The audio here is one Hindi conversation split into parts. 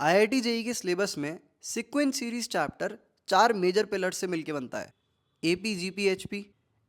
आईआईटी जेईई के सिलेबस में sequence series chapter 4 major pillar से मिलके बनता है। AP GP HP,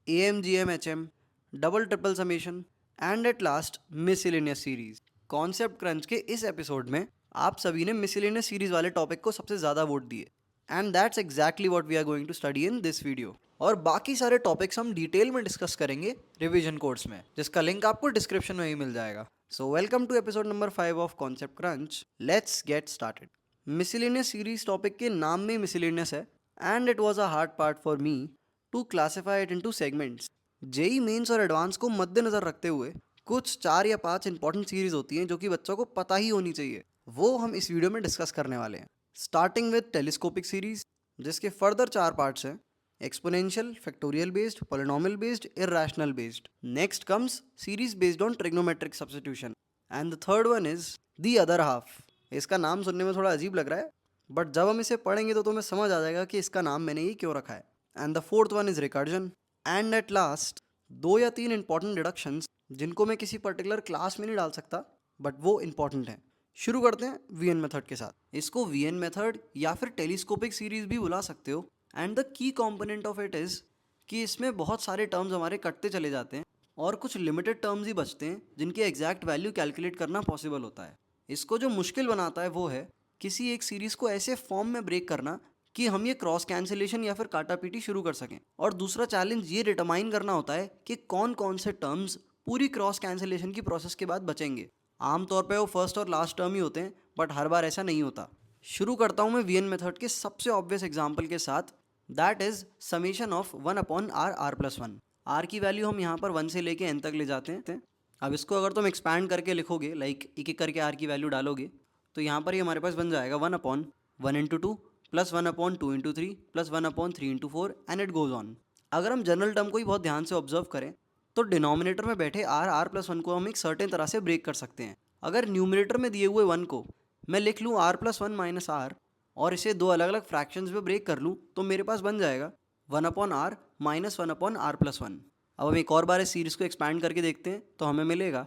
AM GM HM, double triple summation and at last miscellaneous series. Concept crunch के इस एपिसोड में आप सभी ने मिसलेनियस सीरीज वाले टॉपिक को सबसे ज़्यादा वोट दिए and that's exactly what we are going to study in this video. और बाकी सारे टॉपिक्स हम डिटेल में डिस्कस करेंगे रिवीजन कोर्स में, जिसका लिंक आपको डिस्क्रिप्शन में ही मिल जाएगा। So welcome to episode number 5 of concept crunch. Let's get started. Miscellaneous series topic के नाम में मिसलेनियस है and it was a hard part for me to classify it into segments. JEE mains और एडवांस को मद्देनजर रखते हुए कुछ 4 या 5 इंपॉर्टेंट सीरीज होती हैं जो कि बच्चों को पता ही होनी चाहिए, वो हम इस वीडियो में डिस्कस करने वाले हैं। स्टार्टिंग विद टेलीस्कोपिक सीरीज, जिसके फर्दर 4 पार्ट्स हैं: exponential, factorial based, polynomial based, irrational based. Next comes series based on trigonometric substitution and the third one is the other half. इसका नाम सुनने में थोड़ा अजीब लग रहा है, बट जब हम इसे पढ़ेंगे तो तुम्हें समझ आ जाएगा कि इसका नाम मैंने ये क्यों रखा है। And the fourth one is recursion and at last 2 या 3 इंपॉर्टेंट डिडक्शंस जिनको मैं किसी पर्टिकुलर क्लास में नहीं डाल सकता, बट वो इंपॉर्टेंट हैं। शुरू करते हैं वीएन मेथड के साथ। इसको वीएन मेथड या फिर टेलीस्कोपिक सीरीज भी बुला सकते हो and the key component of it is कि इसमें बहुत सारे टर्म्स हमारे कटते चले जाते हैं और कुछ लिमिटेड टर्म्स ही बचते हैं जिनकी एग्जैक्ट वैल्यू कैलकुलेट करना पॉसिबल होता है। इसको जो मुश्किल बनाता है वो है किसी एक सीरीज को ऐसे फॉर्म में ब्रेक करना कि हम ये क्रॉस कैंसिलेशन या फिर काटापीटी शुरू कर सकें। और दूसरा चैलेंज ये डिटरमाइन करना होता है कि कौन कौन से टर्म्स पूरी क्रॉस कैंसिलेशन की प्रोसेस के बाद बचेंगे। आमतौर पे वो फर्स्ट और लास्ट टर्म ही होते हैं, बट हर बार ऐसा नहीं होता। शुरू करता हूँ मैं वीएन मेथड के सबसे ऑब्वियस एग्जाम्पल के साथ, that is summation of 1/r+1। r की वैल्यू हम यहाँ पर 1 से लेके n तक ले जाते हैं। अब इसको अगर तुम एक्सपैंड करके लिखोगे, लाइक एक एक करके r की वैल्यू डालोगे, तो यहाँ पर ये हमारे पास बन जाएगा 1/1 × 2 plus 1/2 × 3 plus 1/3 × 4 and it goes on. अगर हम जनरल टर्म को ही बहुत ध्यान से ऑब्जर्व करें तो डिनोमिनेटर में बैठे r+1 को हम एक सर्टेन तरह से ब्रेक कर सकते हैं। अगर न्यूमिनेटर में दिए हुए 1 को मैं लिख लूँ r+1 - r और इसे दो अलग अलग फ्रैक्शंस में ब्रेक कर लूँ, तो मेरे पास बन जाएगा 1/r - 1/r+1। अब हम एक और बार इस सीरीज़ को एक्सपैंड करके देखते हैं तो हमें मिलेगा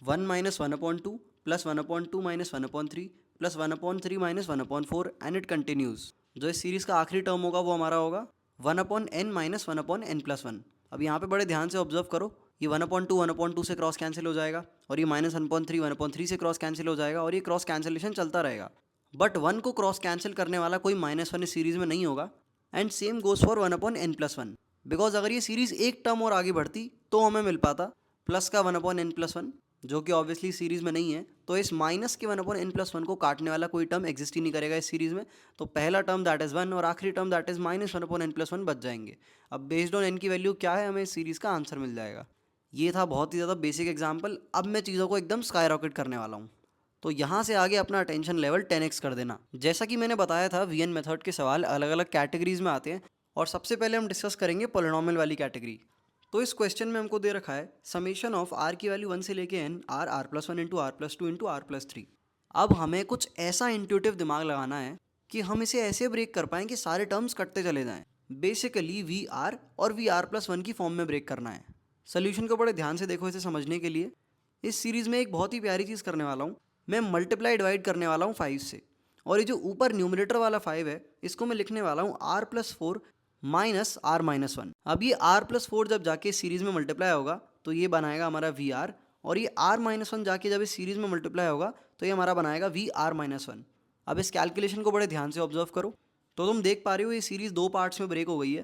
1 - 1/2 plus 1/2 - 1/3 plus 1/3 - 1/4 and it continues. जो इस सीरीज़ का आखिरी टर्म होगा वो हमारा होगा 1/n - 1/n+1। अब यहाँ पे बड़े ध्यान से ऑब्जर्व करो, ये 1/2 1/2 से क्रॉस कैंसिल हो जाएगा और ये -1/3 1/3 से क्रॉस कैंसिल हो जाएगा और ये क्रॉस कैंसिलेशन चलता रहेगा। बट 1 को क्रॉस कैंसिल करने वाला कोई -1 इस सीरीज़ में नहीं होगा and same goes for 1/n+1। Because अगर ये सीरीज़ एक टर्म और आगे बढ़ती तो हमें मिल पाता प्लस का 1/n+1, जो कि ऑब्वियसली सीरीज़ में नहीं है। तो इस माइनस के 1/n+1 को काटने वाला कोई टर्म एग्जिस्ट ही नहीं करेगा इस सीरीज़ में। तो पहला टर्म दैट इज़ 1 और आखिरी टर्म दैट इज़ -1/n+1 बच जाएंगे। अब बेस्ड ऑन n की वैल्यू क्या है, हमें इस सीरीज़ का आंसर मिल जाएगा। ये था बहुत ही ज़्यादा बेसिक एग्जाम्पल। अब मैं चीज़ों को एकदम स्काई रॉकेट करने वाला हूँ, तो यहाँ से आगे अपना अटेंशन लेवल 10x कर देना। जैसा कि मैंने बताया था, वीएन मेथड के सवाल अलग अलग कैटेगरीज में आते हैं और सबसे पहले हम डिस्कस करेंगे पॉलिनोमियल वाली कैटेगरी। तो इस क्वेश्चन में हमको दे रखा है समेशन ऑफ r की वैल्यू 1 से लेके n r+1 × r+2 × r+3। अब हमें कुछ ऐसा इंट्यूटिव दिमाग लगाना है कि हम इसे ऐसे ब्रेक कर पाएँ कि सारे टर्म्स कटते चले जाएं। बेसिकली VR और VR+1 की फॉर्म में ब्रेक करना है। सोल्यूशन को बड़े ध्यान से देखो इसे समझने के लिए। इस सीरीज़ में एक बहुत ही प्यारी चीज़ करने वाला हूँ, मैं मल्टीप्लाई डिवाइड करने वाला हूँ 5 से, और ये जो ऊपर न्यूमरेटर वाला 5 है इसको मैं लिखने वाला हूँ r+4 - r-1। अब ये r+4 जब जाके इस सीरीज़ में मल्टीप्लाई होगा तो ये बनाएगा हमारा VR, और ये r-1 जाके जब इस सीरीज़ में मल्टीप्लाई होगा तो ये हमारा बनाएगा VR-1। अब इस कैलकुलेशन को बड़े ध्यान से ऑब्जर्व करो तो तुम देख पा रहे हो ये सीरीज़ 2 पार्ट्स में ब्रेक हो गई है।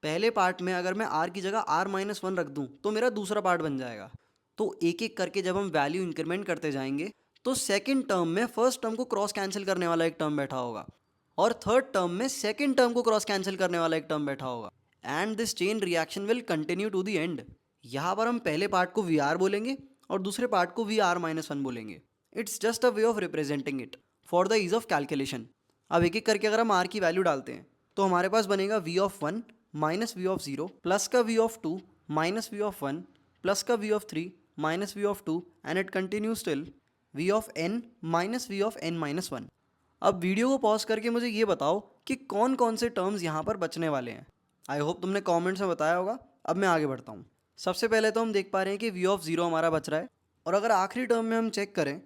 पहले पार्ट में अगर मैं r की जगह r-1 रख दूँ तो मेरा दूसरा पार्ट बन जाएगा। तो एक एक करके जब हम वैल्यू इंक्रीमेंट करते जाएंगे तो सेकंड टर्म में फर्स्ट टर्म को क्रॉस कैंसिल करने वाला एक टर्म बैठा होगा और थर्ड टर्म में सेकंड टर्म को क्रॉस कैंसिल करने वाला एक टर्म बैठा होगा and this chain reaction will continue to the end. यहाँ पर हम पहले पार्ट को VR बोलेंगे और दूसरे पार्ट को VR-1 बोलेंगे। It's just a way of representing it for the ease of calculation. अब एक एक करके अगर हम r की वैल्यू डालते हैं तो हमारे पास बनेगा v(1) - v(0) प्लस का v(2) - v(1) प्लस का v(3) - v(2) and it continues till v(n) - v(n-1). अब वीडियो को पॉज करके मुझे ये बताओ कि कौन कौन से टर्म्स यहाँ पर बचने वाले हैं। आई होप तुमने कमेंट्स में बताया होगा। अब मैं आगे बढ़ता हूँ। सबसे पहले तो हम देख पा रहे हैं कि v(0) हमारा बच रहा है, और अगर आखिरी टर्म में हम चेक करें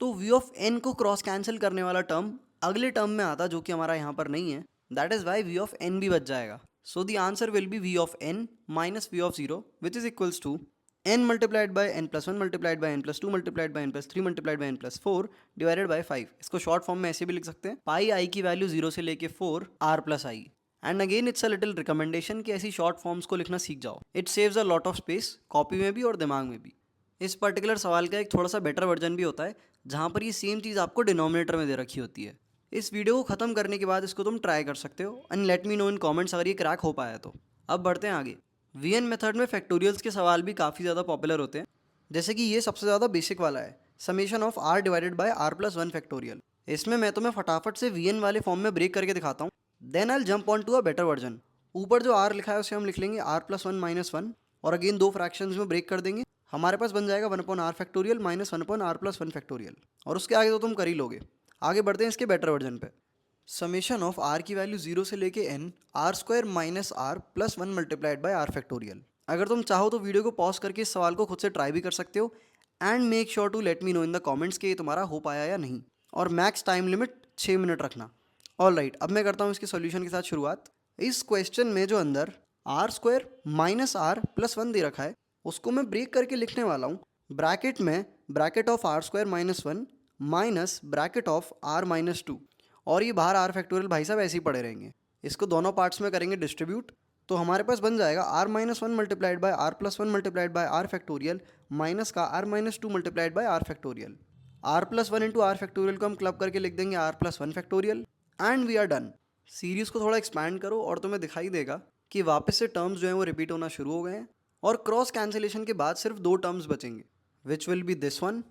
तो वी ऑफ एन को क्रॉस कैंसिल करने वाला टर्म अगले टर्म में आता जो कि हमारा यहाँ पर नहीं है, that is why V of n भी बच जाएगा. So the answer will be V of n minus V of zero which is equals to n multiplied by n plus one multiplied by n plus two multiplied by n plus three multiplied by n plus four divided by 5. इसको शॉर्ट फॉर्म में ऐसे भी लिख सकते हैं, पाई आई की वैल्यू 0 से लेके 4 r plus I. And again it's a little recommendation कि ऐसी शॉर्ट फॉर्म्स को लिखना सीख जाओ. It saves a lot of space copy में भी और दिमाग में भी. इस पर्टिकुलर सवाल का एक थोड़ा सा बेटर वर्जन भी होता है जहाँ पर ये सेम चीज़ आपको डिनोमिनेटर में दे रखी होती है. इस वीडियो को ख़त्म करने के बाद इसको तुम ट्राई कर सकते हो and let me know in comments अगर ये क्रैक हो पाया तो. अब बढ़ते हैं आगे. वीएन मेथड में फैक्टोरियल्स के सवाल भी काफ़ी ज़्यादा पॉपुलर होते हैं, जैसे कि ये सबसे ज़्यादा बेसिक वाला है, summation of r divided by are plus one factorial. इसमें मैं तुम्हें फटाफट से वीएन वाले फॉर्म में ब्रेक करके दिखाता हूँ, then I jump on to a better version. ऊपर जो आर लिखा है उसे हम लिख लेंगे r plus one minus one और अगेन दो फ्रैक्शंस में ब्रेक कर देंगे. हमारे पास बन जाएगा one upon r factorial minus one upon r plus one factorial. और उसके आगे तो तुम कर ही लोगे. आगे बढ़ते हैं इसके बेटर वर्जन पे. समेशन ऑफ आर की वैल्यू 0 से लेके n r square minus are plus one multiplied by are factorial. अगर तुम चाहो तो वीडियो को पॉज करके इस सवाल को खुद से ट्राई भी कर सकते हो and make sure to let me know in the comments कि ये तुम्हारा हो पाया या नहीं. और मैक्स टाइम लिमिट 6 मिनट रखना. ऑल राइट, अब मैं करता हूँ इसके सॉल्यूशन के साथ शुरुआत. इस क्वेश्चन में जो अंदर R square minus are plus one दे रखा है उसको मैं ब्रेक करके लिखने वाला हूँ ब्रैकेट में bracket of r square minus one minus bracket of r minus two. और ये बाहर आर फैक्टोरियल भाई साहब ऐसे ही पड़े रहेंगे. इसको दोनों पार्ट्स में करेंगे डिस्ट्रीब्यूट, तो हमारे पास बन जाएगा R minus one multiplied by are plus one multiplied by are factorial minus का R minus two multiplied by are factorial. R plus one into R factorial को हम क्लब करके लिख देंगे R plus one factorial and we are done. Series को थोड़ा एक्सपैंड करो और तुम्हें दिखाई देगा कि वापस से टर्म्स जो हैं वो रिपीट होना शुरू हो गए हैं और क्रॉस कैंसिलेशन के बाद सिर्फ दो टर्म्स बचेंगे विच will B this one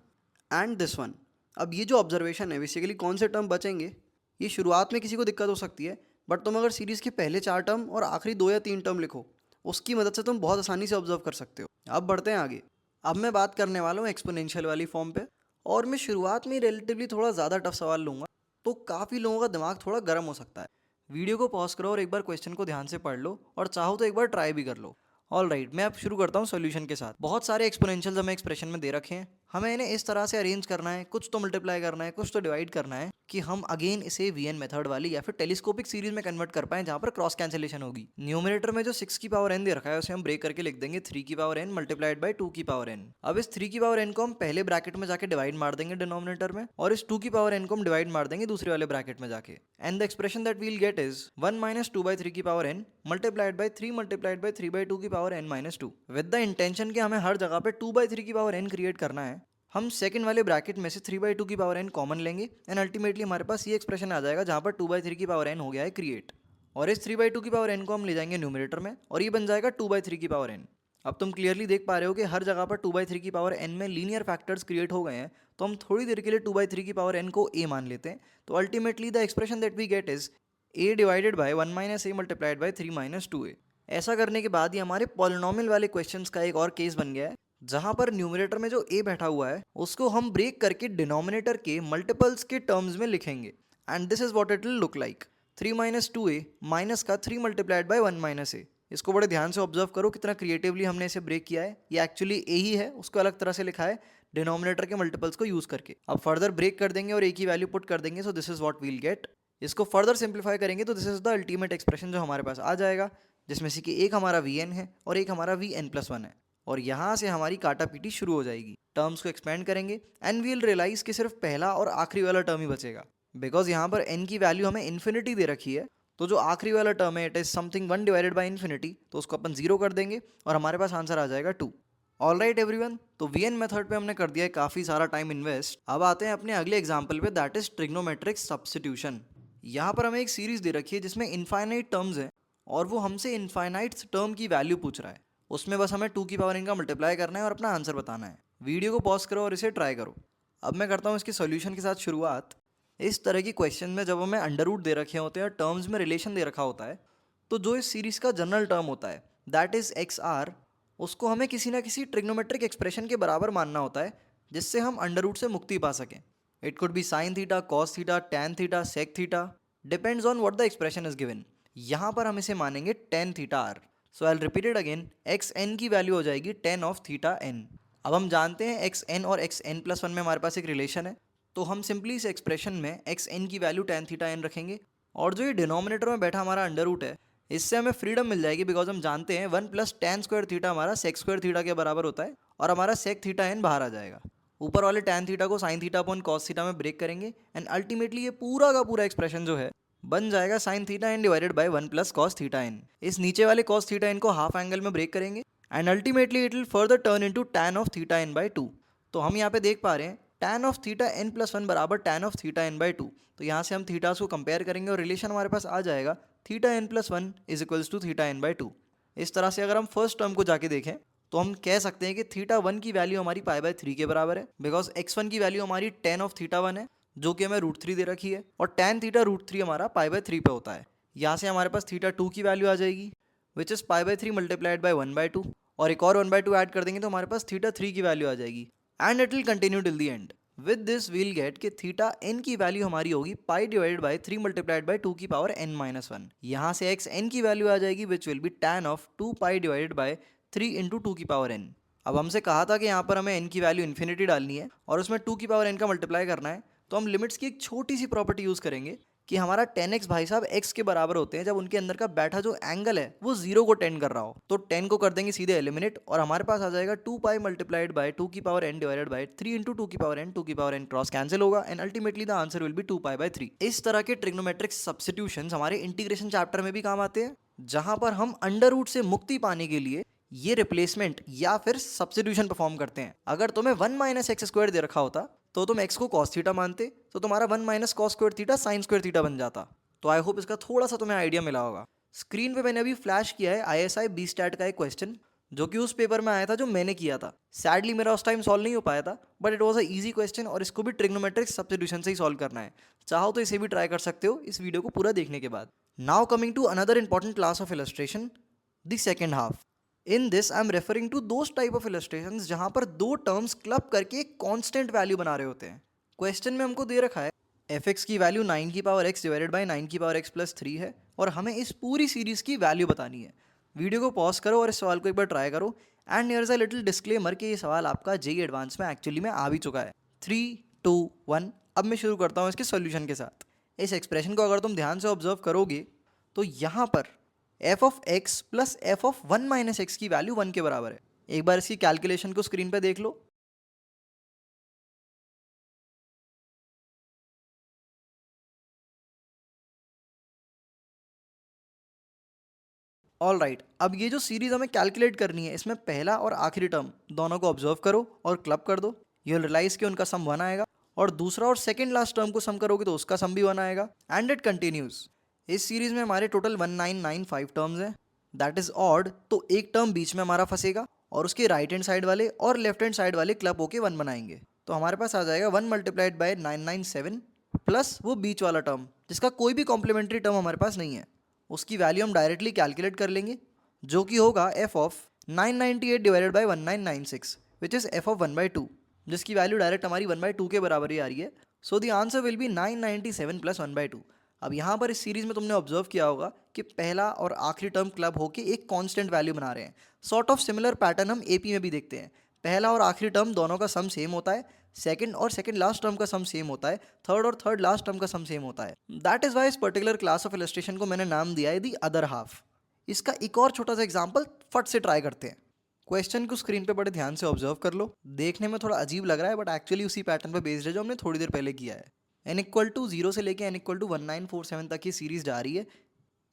and this one. अब ये जो ऑब्जर्वेशन है बेसिकली कौन से टर्म बचेंगे ये शुरुआत में किसी को दिक्कत हो सकती है, बट तुम अगर सीरीज़ के पहले 4 टर्म और आखिरी 2 या 3 टर्म लिखो उसकी मदद से तुम बहुत आसानी से ऑब्जर्व कर सकते हो. अब बढ़ते हैं आगे. अब मैं बात करने वाला हूँ एक्सपोनेंशियल वाली फॉर्म पे और मैं शुरुआत में रिलेटिवली थोड़ा ज़्यादा टफ सवाल लूँगा तो काफ़ी लोगों का दिमाग थोड़ा गर्म हो सकता है. वीडियो को पॉज करो और एक बार क्वेश्चन को ध्यान से पढ़ लो और चाहो तो एक बार ट्राई भी कर लो. ऑल राइट, मैं अब शुरू करता हूँ सॉल्यूशन के साथ. बहुत सारे एक्सपोनेंशियल्स हमें एक्सप्रेशन में दे रखे हैं, हमें इन्हें इस तरह से अरेंज करना है, कुछ तो मल्टीप्लाई करना है, कुछ तो डिवाइड करना है कि हम अगेन इसे वीएन मेथड वाली या फिर टेलीस्कोपिक सीरीज में कन्वर्ट कर पाएं जहां पर क्रॉस कैंसिलेशन होगी. न्यूमरेटर में जो 6 की पावर n दे रखा है उसे हम ब्रेक करके लिख देंगे 3 की पावर n मल्टीप्लाइड बाय 2 की पावर n. अब इस 3 की पावर n को हम पहले ब्रैकेट में जाके डिवाइड मार देंगे डिनोमिनेटर में और इस 2 की पावर n को हम डिवाइड मार देंगे दूसरे वाले ब्रैकेट में जाके. And the expression that we'll get is 1 minus 2 by 3 की power n multiplied by 3 multiplied by 3 by 2 की power n minus 2 with the intention कि हमें हर जगह पे 2 बाई 3 की पावर n क्रिएट करना है. हम सेकंड वाले ब्रैकेट में से 3 बाई 2 की पावर n कॉमन लेंगे एंड अल्टीमेटली हमारे पास ये एक्सप्रेशन आ जाएगा जहाँ पर 2 बाई 3 की पावर n हो गया है क्रिएट. और इस 3 बाई 2 की पावर n को हम ले जाएंगे न्यूमरेटर में और ये बन जाएगा 2 बाई 3 की पावर n. अब तुम क्लियरली देख पा रहे हो कि हर जगह पर 2 बाई 3 की पावर n में लीनियर फैक्टर्स क्रिएट हो गए हैं, तो हम थोड़ी देर के लिए 2 बाई 3 की पावर n को a मान लेते हैं. तो ultimately the expression that we get is a divided by 1 minus a multiplied by 3 minus 2a. ऐसा करने के बाद ये हमारे पॉलिनोमियल वाले क्वेश्चंस का एक और केस बन गया है जहां पर न्यूमरेटर में जो a बैठा हुआ है उसको हम ब्रेक करके डिनोमिनेटर के मल्टीपल्स के टर्म्स में लिखेंगे and this is what it will look like. 3 minus 2a minus का 3 मल्टीप्लाइड बाय 1 माइनस a. इसको बड़े ध्यान से ऑब्जर्व करो कितना क्रिएटिवली हमने इसे ब्रेक किया है. ये एक्चुअली a ही है, उसको अलग तरह से लिखा है डिनोमिनेटर के मल्टीपल्स को यूज करके. अब फर्दर ब्रेक कर देंगे और a की वैल्यू पुट कर देंगे. So this is what we'll get. इसको फर्दर सिंप्लीफाई करेंगे तो this is the ultimate expression जो हमारे पास आ जाएगा, जिसमें से कि एक हमारा वीएन है और एक हमारा vn+1 है. और यहाँ से हमारी काटा पीटी शुरू हो जाएगी. टर्म्स को एक्सपेंड करेंगे एंड वील रियलाइज कि सिर्फ पहला और आखिरी वाला टर्म ही बचेगा, बिकॉज यहाँ पर n की वैल्यू हमें इन्फिनिटी दे रखी है. तो जो आखिरी वाला टर्म है it is something 1 divided by infinity, तो उसको अपन 0 कर देंगे और हमारे पास आंसर आ जाएगा 2. ऑल राइट एवरीवन, तो वीएन मेथड पे हमने कर दिया है काफ़ी सारा टाइम इन्वेस्ट. अब आते हैं अपने अगले एग्जाम्पल पे, दैट इज ट्रिग्नोमेट्रिक सब्स्टिट्यूशन. यहाँ पर हमें एक सीरीज दे रखी है जिसमें इनफाइनाइट टर्म्स हैं और वो हमसे इनफाइनाइट टर्म की वैल्यू पूछ रहा है. उसमें बस हमें 2 की पावर n का मल्टीप्लाई करना है और अपना आंसर बताना है. वीडियो को पॉज करो और इसे ट्राई करो. अब मैं करता हूँ इसके सॉल्यूशन के साथ शुरुआत. इस तरह की क्वेश्चन में जब हमें अंडर रूट दे रखे होते हैं, टर्म्स में रिलेशन दे रखा होता है, तो जो इस सीरीज का जनरल टर्म होता है दैट इज एक्स आर, उसको हमें किसी ना किसी ट्रिग्नोमेट्रिक एक्सप्रेशन के बराबर मानना होता है जिससे हम अंडर रूट से मुक्ति पा सकें. It could be sine theta, cos theta, tan theta, sec theta, depends on what the expression is given. यहाँ पर हम इसे मानेंगे tan theta r. So I will repeat it again, x n की वैल्यू हो जाएगी tan ऑफ थीटा n. अब हम जानते हैं एक्स एन और एक्स एन प्लस वन में हमारे पास एक रिलेशन है, तो हम सिंपली इस एक्सप्रेशन में एक्स एन की वैल्यू tan थीटा एन रखेंगे और जो ये डिनोमिनेटर में बैठा हमारा अंडर रूट है इससे हमें फ्रीडम मिल जाएगी बिकॉज हम जानते हैं 1 प्लस tan स्क्वायर थीटा हमारा सेक स्क्वायर थीटा के बराबर होता है और हमारा सेक थीटा एन बाहर आ जाएगा। ऊपर वाले tan थीटा को sin theta upon cos theta में ब्रेक करेंगे एंड अल्टीमेटली ये पूरा का पूरा एक्सप्रेशन जो है बन जाएगा sin theta n divided by 1 plus cos theta n. इस नीचे वाले cos थीटा एन को हाफ एंगल में ब्रेक करेंगे and ultimately it will further turn into tan of theta n by 2। तो हम यहाँ पे देख पा रहे हैं tan of theta n plus one बराबर tan of theta n by 2। तो यहाँ से हम थीटास को कंपेयर करेंगे और रिलेशन हमारे पास आ जाएगा theta n plus one is equals to theta n by 2। इस तरह से अगर हम फर्स्ट टर्म को जाके देखें तो हम कह सकते हैं कि थीटा वन की वैल्यू हमारी पाई बाय 3 के बराबर है बिकॉज एक्स वन की वैल्यू हमारी tan ऑफ थीटा वन है जो कि हमें √3 दे रखी है और tan थीटा √3 हमारा पाई बाय 3 पे होता है। यहाँ से हमारे पास थीटा 2 की वैल्यू आ जाएगी which is pi by 3 multiplied bye 1/2 और एक और 1/2 ऐड कर देंगे तो हमारे पास थीटा 3 की वैल्यू आ जाएगी and it will continue till the end. With this we'll get कि थीटा एन की वैल्यू हमारी होगी pi divided by 3 multiplied by 2 की पावर n-1। यहाँ से एक्स एन की वैल्यू आ जाएगी which will be tan of 2 pi divided by 3 into 2 की पावर n। अब हमसे कहा था कि यहाँ पर हमें n की वैल्यू इन्फिनिटी डालनी है और उसमें 2 की पावर n का मल्टीप्लाई करना है तो हम लिमिट्स की एक छोटी सी प्रॉपर्टी यूज़ करेंगे कि हमारा tan x भाई साहब x के बराबर होते हैं जब उनके अंदर का बैठा जो एंगल है वो 0 को टेंड कर रहा हो। तो 10 को कर देंगे सीधे एलिमिनेट और हमारे पास आ जाएगा 2 पाई मल्टीप्लाइड बाय 2 की power n divided by 3 into 2 की पावर n 2 की पावर n क्रॉस कैंसिल होगा and ultimately the answer will B 2 pi by 3। इस तरह के ट्रिग्नोमेट्रिक सब्स्टिट्यूशंस हमारे इंटीग्रेशन चैप्टर में भी काम आते हैं जहां पर हम अंडर रूट से मुक्ति पाने के लिए ये रिप्लेसमेंट या फिर सब्स्टिट्यूशन परफॉर्म करते हैं। अगर तुम्हें 1 माइनस एक्स स्क्वायर दे रखा होता तो तुम x को cos थीटा मानते तो तुम्हारा 1 minus cos square theta sin square theta बन जाता। तो आई होप इसका थोड़ा सा तुम्हें आइडिया मिला होगा। स्क्रीन पे मैंने अभी फ्लैश किया है ISI बी स्टैट का एक क्वेश्चन जो कि उस पेपर में आया था जो मैंने किया था। सैडली मेरा उस टाइम सॉल्व नहीं हो पाया था but it was a easy question और इसको भी ट्रिग्नोमेट्रिक सब्स्टिट्यूशन से ही सॉल्व करना है। चाहो तो इसे भी ट्राई कर सकते हो इस वीडियो को पूरा देखने के बाद। Now coming to another important class of illustration, the second half. In this I am referring to those type of illustrations जहां पर दो टर्म्स क्लब करके एक कांस्टेंट वैल्यू बना रहे होते हैं। क्वेश्चन में हमको दे रखा है f(x) की वैल्यू 9 की पावर x डिवाइडेड बाय 9 की पावर x प्लस 3 है और हमें इस पूरी सीरीज की वैल्यू बतानी है। वीडियो को पॉज करो और इस सवाल को एक बार ट्राई करो and here is a little disclaimer कि ये सवाल आपका जेईई एडवांस में एक्चुअली में आ भी चुका है। 3 2 1 अब मैं शुरू करता हूँ इसके सॉल्यूशन के साथ। इस एक्सप्रेशन को अगर तुम ध्यान से ऑब्जर्व करोगे तो यहाँ पर f of x plus f of 1 minus x की वैल्यू 1 के बराबर है। एक बार इसकी कैलकुलेशन को स्क्रीन पे देख लो। ऑल राइट, अब ये जो सीरीज हमें कैलकुलेट करनी है इसमें पहला और आखिरी टर्म दोनों को ऑब्जर्व करो और क्लब कर दो। यू रियलाइज कि उनका सम 1 आएगा और दूसरा और सेकंड लास्ट टर्म को सम करोगे तो उसका सम भी 1 आएगा एंड इट कंटिन्यूज। इस सीरीज में हमारे टोटल 1995 टर्म्स हैं दैट इज ऑड, तो एक टर्म बीच में हमारा फंसेगा और उसके राइट हैंड साइड वाले और लेफ्ट हैंड साइड वाले क्लब होके 1 बनाएंगे। तो हमारे पास आ जाएगा 1 मल्टीप्लाइड बाय 997 प्लस वो बीच वाला टर्म जिसका कोई भी कॉम्प्लीमेंट्री टर्म हमारे पास नहीं है, उसकी वैल्यू हम डायरेक्टली कैलकुलेट कर लेंगे जो कि होगा f of 998 divided by 1996 which is f of 1/2 जिसकी वैल्यू डायरेक्ट हमारी 1/2 के बराबर ही आ रही है। सो the answer will B 997 plus 1/2। अब यहाँ पर इस सीरीज में तुमने ऑब्जर्व किया होगा कि पहला और आखिरी टर्म क्लब होके एक कांस्टेंट वैल्यू बना रहे हैं। सॉर्ट ऑफ सिमिलर पैटर्न हम एपी में भी देखते हैं। पहला और आखिरी टर्म दोनों का सम सेम होता है, सेकंड और सेकंड लास्ट टर्म का सम सेम होता है, थर्ड और थर्ड लास्ट टर्म का सम सेम होता है। दैट इज वाई इस पर्टिकुलर क्लास ऑफ इलस्ट्रेशन को मैंने नाम दिया है दी अदर हाफ। इसका एक और छोटा सा एग्जाम्पल फट से ट्राई करते हैं। क्वेश्चन को स्क्रीन पे बड़े ध्यान से ऑब्जर्व कर लो। देखने में थोड़ा अजीब लग रहा है बट एक्चुअली उसी पैटर्न पे बेस्ड है जो हमने थोड़ी देर पहले किया है। n=0 से लेके n=1947 तक की सीरीज जा रही है।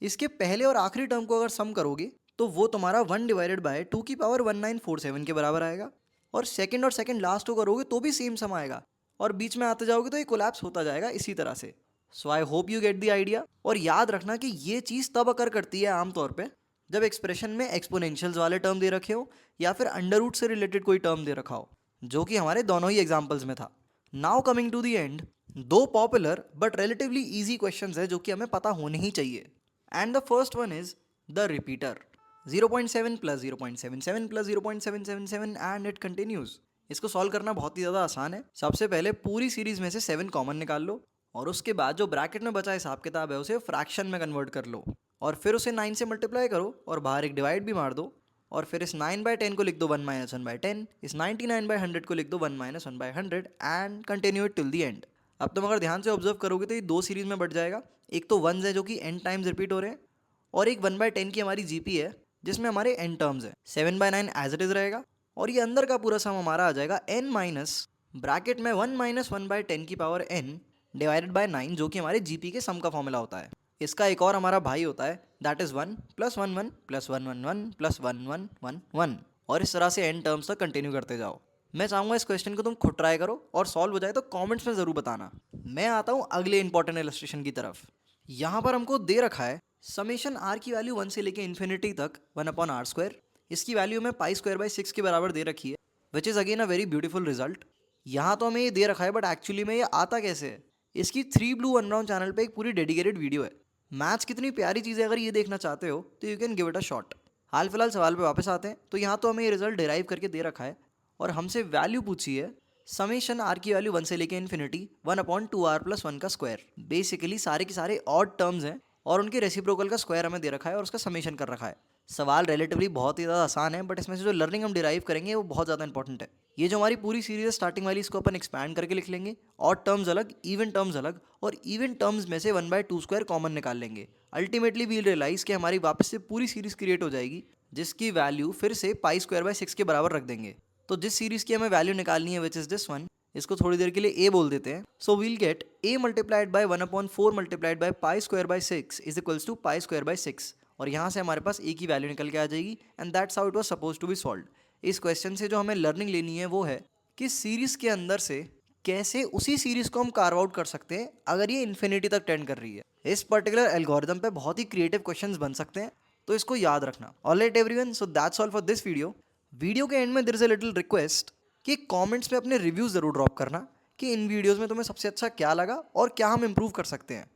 इसके पहले और आखिरी टर्म को अगर सम करोगे तो वो तुम्हारा 1 डिवाइडेड बाय 2 की पावर 1947 के बराबर आएगा और सेकंड लास्ट को करोगे तो भी सेम सम आएगा और बीच में आते जाओगे तो ये कोलैप्स होता जाएगा इसी तरह से। So I hope you get the idea. और याद रखना कि ये चीज़ तब अकर करती है आमतौर पे जब एक्सप्रेशन में एक्सपोनेंशियल्स वाले टर्म दे रखे हो या फिर अंडर रूट से रिलेटेड कोई टर्म दे रखा हो, जो कि हमारे दोनों ही एग्जाम्पल्स में था। Now coming to the end, दो popular but relatively easy questions है जो कि हमें पता होने ही चाहिए and the first one is the repeater 0.7 plus 0.77 plus 0.777 and it continues. इसको सॉल्व करना बहुत ही ज़्यादा आसान है। सबसे पहले पूरी सीरीज में से 7 कॉमन निकाल लो और उसके बाद जो ब्रैकेट में बचा हिसाब किताब है उसे फ्रैक्शन में कन्वर्ट कर लो और फिर उसे 9 से मल्टीप्लाई करो और बाहर एक डिवाइड भी मार दो और फिर इस 9/10 को लिख दो 1 - 1/10, इस 99/100 को लिख दो 1 - 1/100 and continue it till the and. अब तुम अगर ध्यान से ऑब्जर्व करोगे तो ये दो सीरीज में बढ़ जाएगा। एक तो वंस है जो कि n टाइम्स रिपीट हो रहे हैं, और एक 1/10 की हमारी जीपी है जिसमें हमारे n टर्म्स है। 7/9 एज इट इज रहेगा, और ये अंदर का पूरा सम हमारा आ जाएगा n माइनस ब्रैकेट में 1 - 1/10 की पावर n डिवाइडेड बाय 9, जो कि हमारे जीपी के सम का फॉर्मूला होता है। इसका एक और हमारा भाई होता है, दैट इज 1 + 1 1 + 1 1 1 + 1 1 1 1, और इस तरह से n टर्म्स तक कंटिन्यू करते जाओ। मैं चाहूंगा इस क्वेश्चन को तुम खुद ट्राई करो, और सॉल्व हो जाए तो कमेंट्स में जरूर बताना। मैं आता हूँ अगले इंपॉर्टेंट इलस्ट्रेशन की तरफ। यहाँ पर हमको दे रखा है समेशन आर की वैल्यू 1 से लेके इन्फिनिटी तक 1/r²। इसकी वैल्यू में π²/6 के बराबर दे रखी है, which is again a very beautiful result. यहाँ तो हमें ये दे रखा है, बट एक्चुअली में ये आता कैसे है, इसकी 3 Blue 1 Brown चैनल पे एक पूरी डेडिकेटेड वीडियो है। मैथ्स कितनी प्यारी चीज़ है, अगर ये देखना चाहते हो तो you can give it a shot. हाल फिलहाल सवाल पे वापस आते हैं। तो यहाँ तो हमें ये रिजल्ट डिराइव करके दे रखा है, और हमसे वैल्यू पूछी है समेशन आर की वैल्यू 1 से लेके इन्फिनिटी 1/2r + 1 का स्क्वायर। बेसिकली सारे के सारे ऑड टर्म्स हैं, और उनके रेसिप्रोकल का स्क्वायर हमें दे रखा है, और उसका समेशन कर रखा है। सवाल रिलेटिवली बहुत ही ज़्यादा आसान है, बट इसमें से जो लर्निंग हम डिराइव करेंगे वो बहुत ज़्यादा इंपॉर्टेंट है। ये जो हमारी पूरी सीरीज है स्टार्टिंग वाली, इसको अपन एक्सपैंड करके लिख लेंगे। ऑड टर्म्स अलग, इवन टर्म्स अलग, और इवन टर्म्स में से 1/2² कॉमन निकाल लेंगे। अल्टीमेटली वील रियलाइज कि हमारी वापस से पूरी सीरीज क्रिएट हो जाएगी, जिसकी वैल्यू फिर से π²/6 के बराबर रख देंगे। तो जिस सीरीज की हमें वैल्यू निकालनी है, विच इज दिस वन, इसको थोड़ी देर के लिए a बोल देते हैं। So we'll get a × 1/4 × π²/6 is equals to π²/6, और यहाँ से हमारे पास a की वैल्यू निकल के आ जाएगी। And that's how it was suppose to be solved. इस क्वेश्चन से जो हमें लर्निंग लेनी है वो है कि सीरीज के अंदर से कैसे उसी सीरीज को हम कार्व आउट कर सकते हैं अगर ये इन्फिनिटी तक टेंड कर रही है। इस पर्टिकुलर एल्गोरिदम पे बहुत ही क्रिएटिव क्वेश्चंस बन सकते हैं, तो इसको याद रखना। Alright everyone, so that's all for this video. Video के एंड में there is a little request कि कमेंट्स में अपने रिव्यूज जरूर ड्रॉप करना कि इन वीडियोस में तुम्हें सबसे अच्छा क्या लगा और क्या हम इंप्रूव कर सकते हैं।